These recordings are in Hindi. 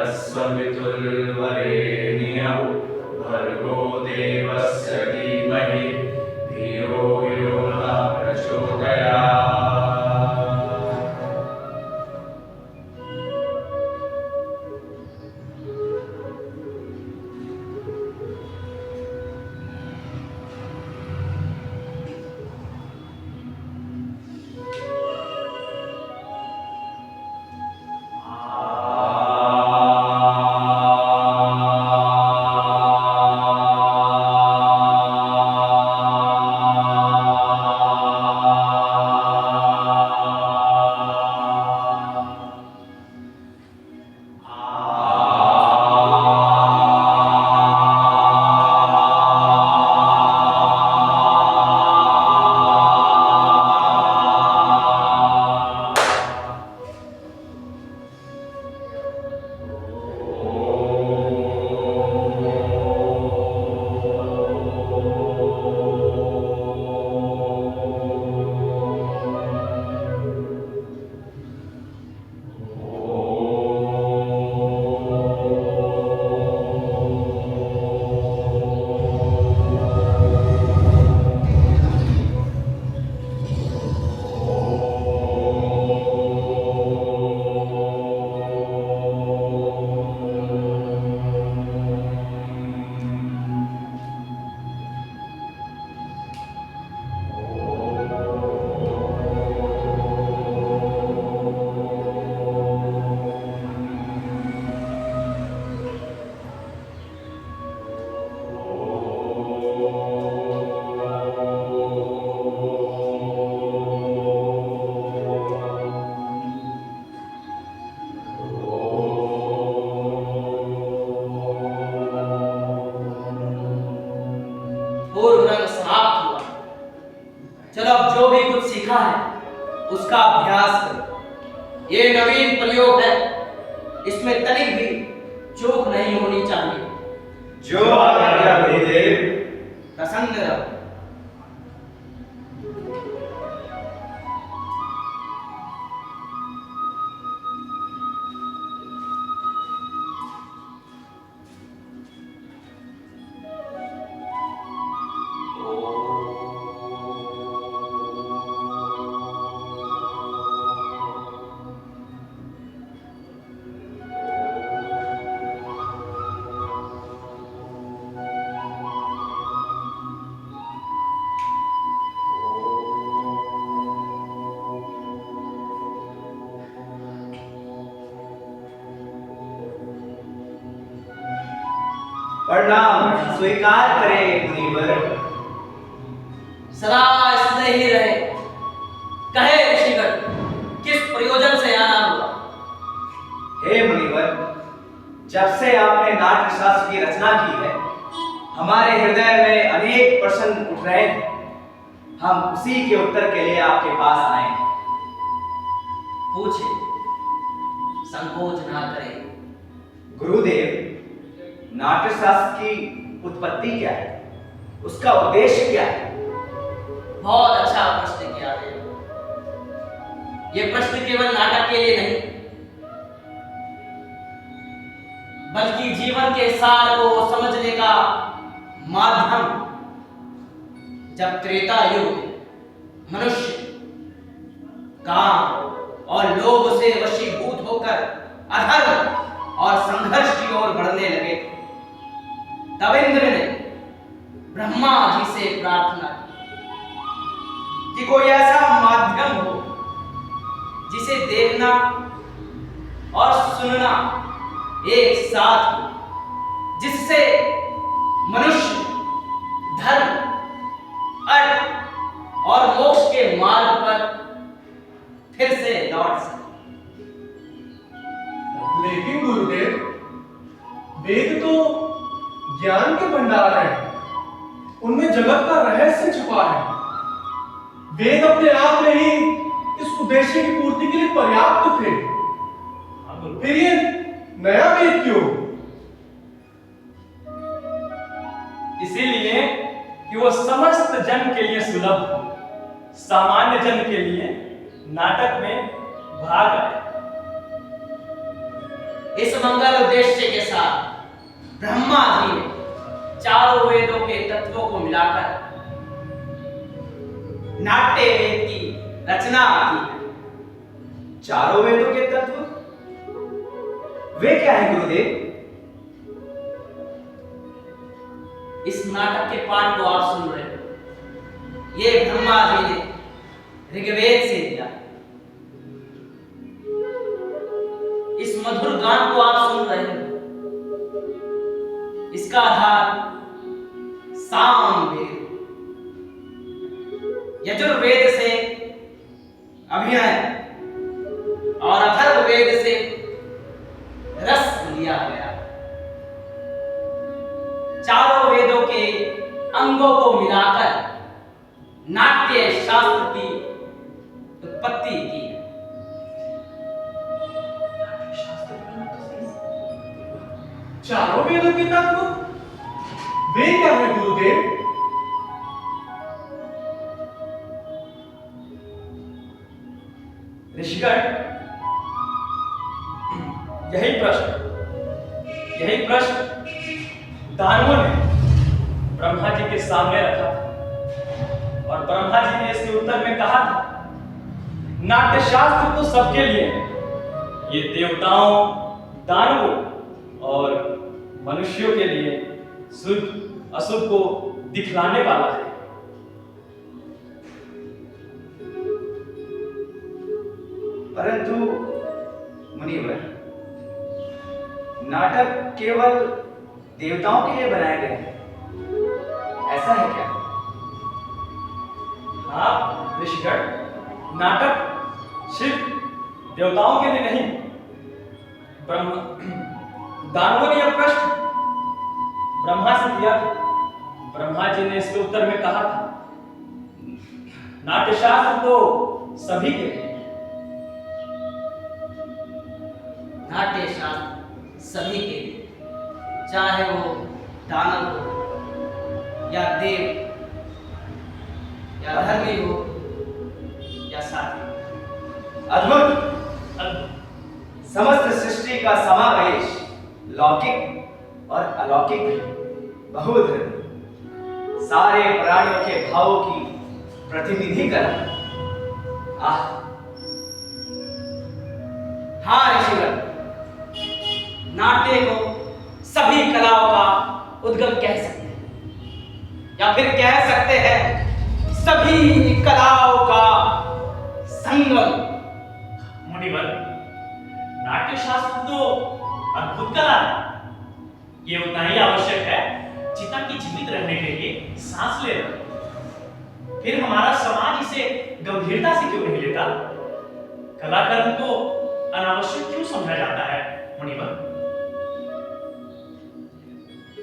तत्सवितुर्वरेण्यं भर्गो देवस्य धीमहि धियो यो नः प्रचोदयात्। पूर्व रंग समाप्त हुआ। चलो अब जो भी कुछ सीखा है उसका अभ्यास करो। ये नवीन प्रयोग है, इसमें तनिक भी चूक नहीं होनी चाहिए। जो आज्ञा गुरुदेव। प्रसन्न रहो। प्रणाम स्वीकार करें मुनिवर। सदा स्नेही रहे। कहे ऋषिगण, किस प्रयोजन से आना हुआ? हे मुनिवर, जब से आपने नाट्य शास्त्र की रचना की है, हमारे हृदय में अनेक प्रश्न उठ रहे हैं। हम उसी के उत्तर के लिए आपके पास आए हैं। पूछे, संकोच ना करें। गुरुदेव, नाट्य शास्त्र की उत्पत्ति क्या है? उसका उद्देश्य क्या है? बहुत अच्छा प्रश्न किया है। ये प्रश्न केवल नाटक के लिए नहीं, बल्कि जीवन के सार को समझने का माध्यम। जब त्रेता युग मनुष्य काम और लोभ से वशीभूत होकर अधर्म और संघर्ष की ओर बढ़ने लगे, तब इंद्र ने ब्रह्मा जी से प्रार्थना की कि कोई ऐसा माध्यम हो जिसे देखना और सुनना एक साथ हो, जिससे मनुष्य धर्म, अर्थ और मोक्ष के मार्ग पर फिर से लौट सके। लेकिन गुरुदेव, वेद तो ज्ञान के भंडार है, उनमें जगत का रहस्य छुपा है। वेद अपने आप में ही इस उद्देश्य की पूर्ति के लिए पर्याप्त थे। फिर ये नया वेद क्यों? इसीलिए कि वो समस्त जन के लिए सुलभ हो, सामान्य जन के लिए नाटक में भाग आए। इस मंगल उद्देश्य के साथ ब्रह्मा जी ने चारों वेदों के तत्वों को मिलाकर नाट्य वेद की रचना की है। चारों वेदों के तत्व वे क्या है गुरुदेव? इस नाटक के पाठ को आप सुन रहे हो, ये ब्रह्मा जी ने ऋग्वेद से दिया। इस मधुर गान को आप सुन रहे हो, इसका आधार सामवेद, यजुर्वेद से अभिनय और अथर्ववेद से रस लिया गया। चारों वेदों के अंगों को मिलाकर नाट्य शास्त्र की उत्पत्ति की। चारों वेदों के तत्व वे क्या है गुरुदेव? ऋषिगण, यही प्रश्न दानवों ने ब्रह्मा जी के सामने रखा था और ब्रह्मा जी ने इसके उत्तर में कहा था, नाट्य शास्त्र तो सबके लिए है, ये देवताओं, दानवों और मनुष्यों के लिए शुभ अशुभ को दिखलाने वाला है। परंतु मुनिवर, नाटक केवल देवताओं के लिए बनाए गए हैं, ऐसा है क्या? हाँ ऋषिगण, नाटक सिर्फ देवताओं के लिए नहीं, दानवों ने यह प्रश्न ब्रह्मा से किया था। ब्रह्मा जी ने इसके उत्तर में कहा था, नाट्य शास्त्र तो सभी के लिए। नाट्य शास्त्र सभी के लिए, चाहे वो दानव हो या देव या धर्मी हो या साथी। अद्भुत! समस्त सृष्टि का समावेश, लौकिक और अलौकिक, बहुधर्मी, सारे प्राणियों के भावों की प्रतिनिधिकरण। आह! हाँ ऋषिगण, नाट्य को सभी कलाओं का उद्गम कह सकते हैं, या फिर कह सकते हैं सभी कलाओं का संगम। मुनिवर, नाट्य शास्त्र तो अद्भुत कला है, ये उतना ही आवश्यक है जितना कि जीवित रहने के लिए सांस ले रहे। फिर हमारा समाज इसे गंभीरता से क्यों नहीं लेता? कलाकर्म को अनावश्यक क्यों समझा जाता है मुनिवर?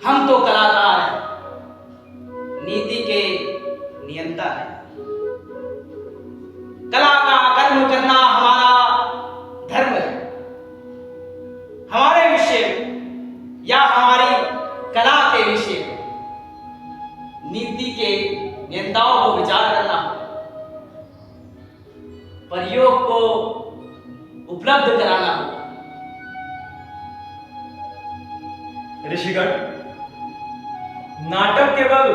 हम तो कलाकार हैं, नीति के नियंता हैं। कला का कर्म करना हमारा धर्म है। हमारे विषय में या हमारी कला के विषय में नीति के नियंताओं को विचार करना, प्रयोग को उपलब्ध कराना। ऋषिगण, नाटक केवल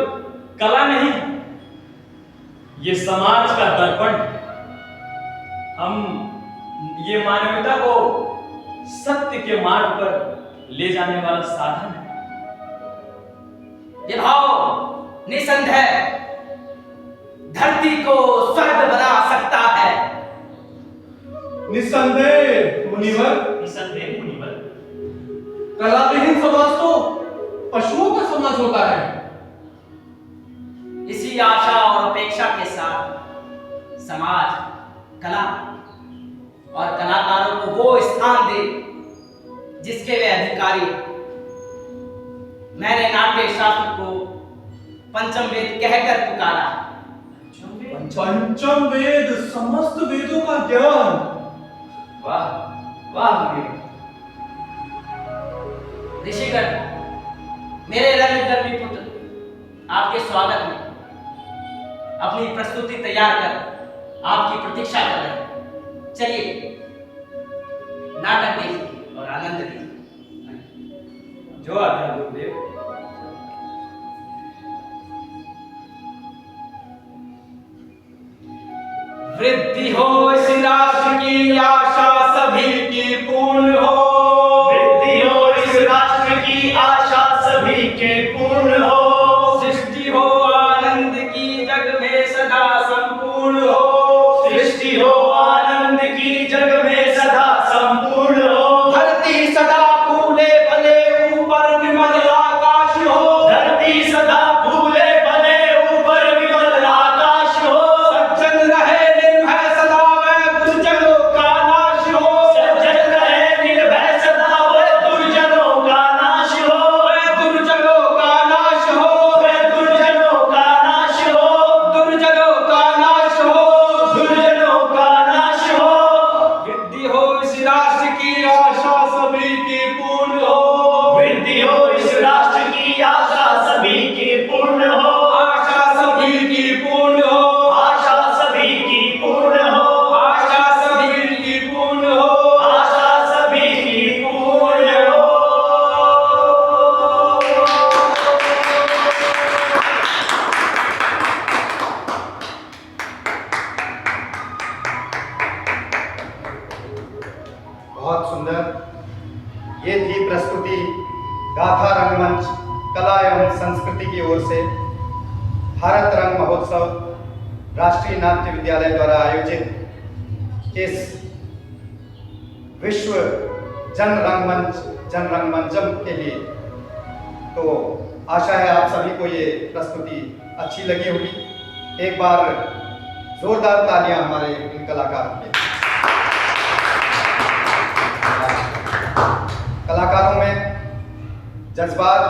कला नहीं, ये समाज का दर्पण है। हम ये मानवता को सत्य के मार्ग पर ले जाने वाला साधन है। ये भाव निसंदेह धरती को स्वर्ग बना सकता है। निसंदेह मुनिवर, निसंदेह मुनिवर। कलाविहीन समाज तो पशुओं का समाज होता है। इसी आशा और अपेक्षा के साथ समाज कला और कलाकारों को वो स्थान दे जिसके वे अधिकारी हैं। मैंने नाट्य शास्त्र को पंचम वेद कहकर पुकारा। पंचम वेद, समस्त वेदों का ज्ञान। वाह वाह मुनिवर! ऋषिगण, मेरे रंगकर्मी पुत्र आपके स्वागत में अपनी प्रस्तुति तैयार कर आपकी प्रतीक्षा कर रहे हैं। चलिए नाटक देखिए और आनंद लीजिए। जो आज्ञा गुरुदेव। वृद्धि हो इस राष्ट्र की आशा सभी की पूर्ण हो। वृद्धि हो इस राष्ट्र की आशा सभी के पूर्ण हो। सृष्टि हो आनंद की जग में सदा संपूर्ण हो। सृष्टि हो आनंद की जग में सदा संपूर्ण हो। धरती सदा फूले फले ऊपर विमल आकाश हो। धरती सदा फूले फले ऊपर विमल आकाश हो। सज्जन रहे निर्भय सदा वह दुर्जनों का नाश हो। सज्जन रहे निर्भय सदा वह दुर्जनों का नाश हो। वह दुर्जनों का नाश हो। वह दुर्जनों का नाश हो। दुर्जनों का नाश हो। दुर्जनों का नाश हो। वृद्धि हो इस राष्ट्र की आशा सभी की पूर्ण हो। वृद्धि हो इस राष्ट्र की आशा सभी की पूर्ण हो। आशा सभी की पूर्ण हो। आशा सभी की पूर्ण हो। आशा सभी की पूर्ण हो। आशा सभी की पूर्ण हो। बहुत सुंदर। ये थी प्रस्तुति गाथा रंगमंच कला एवं संस्कृति की ओर से भारत रंग महोत्सव राष्ट्रीय नाट्य विद्यालय द्वारा आयोजित इस विश्व जन रंगमंचम के लिए। तो आशा है आप सभी को ये प्रस्तुति अच्छी लगी होगी। एक बार जोरदार तालियां हमारे इन कलाकारों के लिए। कलाकारों में जज्बात,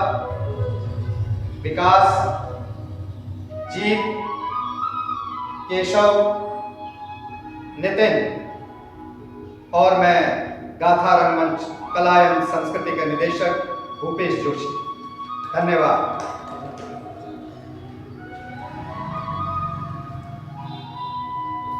विकास, जीत, केशव, नितिन और मैं गाथा रंगमंच कला एवं संस्कृति के निदेशक भूपेश जोशी। धन्यवाद।